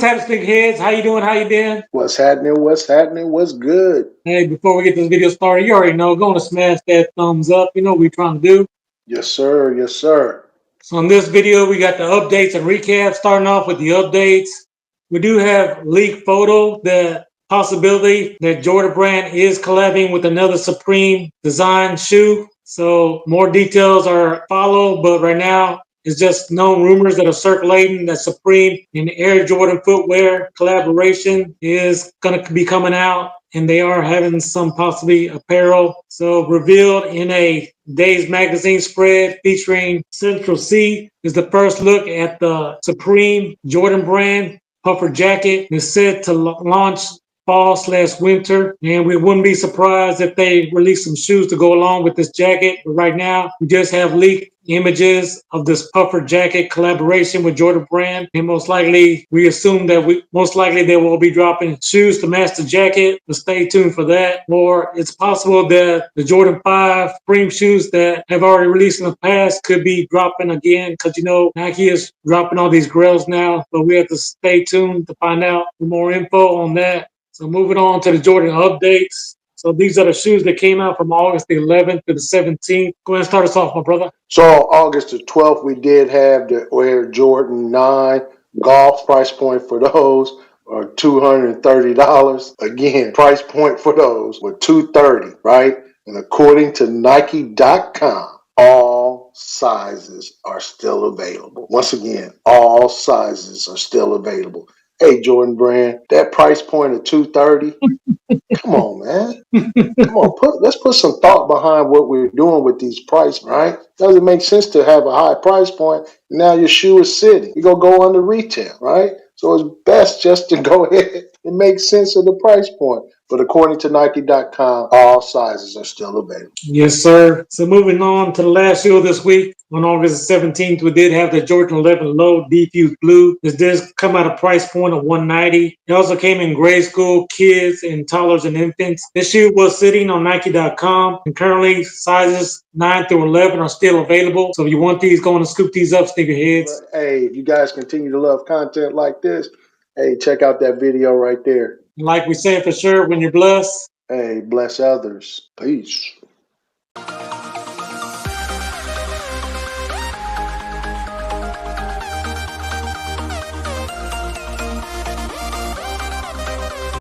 What's happening, Sneakerheads? How you doing? How you been? What's happening? What's happening? What's good? Hey, before we get this video started, you already know, go and smash that thumbs up. You know what we're trying to do. Yes, sir. Yes, sir. So in this video, we got the updates and recap. Starting off with the updates, we do have leaked photo, the possibility that Jordan Brand is collabing with another Supreme design shoe. So more details are followed, but right now it's just known rumors that are circulating that Supreme and Air Jordan footwear collaboration is going to be coming out, and they are having some possibly apparel. So revealed in a Days magazine spread featuring Central C is the first look at the Supreme Jordan Brand puffer jacket. It's set to launch fall/winter, and we wouldn't be surprised if they release some shoes to go along with this jacket. But right now, we just have leaked images of this puffer jacket collaboration with Jordan Brand, and most likely we assume that they will be dropping shoes to match the jacket. So stay tuned for that. Or it's possible that the Jordan 5 Supreme shoes that have already released in the past could be dropping again, because you know Nike is dropping all these grails now, but we have to stay tuned to find out more info on that. So moving on to the Jordan updates. So these are the shoes that came out from August the 11th to the 17th. Go ahead and start us off, my brother. So on August the 12th, we did have the Air Jordan 9 golf. Price point for those are $230. Again, price point for those were $230, right? And according to Nike.com, all sizes are still available. Once again, all sizes are still available. Hey, Jordan Brand, that price point of $230. Come on, man. Come on, let's put some thought behind what we're doing with these prices, right? Doesn't make sense to have a high price point. Now your shoe is sitting. You're going to go under retail, right? So it's best just to go ahead and make sense of the price point. But according to Nike.com, all sizes are still available. Yes, sir. So moving on to the last shoe this week, on August 17th, we did have the Jordan 11 Low Diffuse Blue. This did come at a price point of $190. It also came in grade school, kids, and toddlers and infants. This shoe was sitting on Nike.com, and currently sizes 9 through 11 are still available. So if you want these, go on and scoop these up, Sneakerheads. But, hey, if you guys continue to love content like this, hey, check out that video right there. Like we said for sure, when you're blessed, hey, bless others. Peace.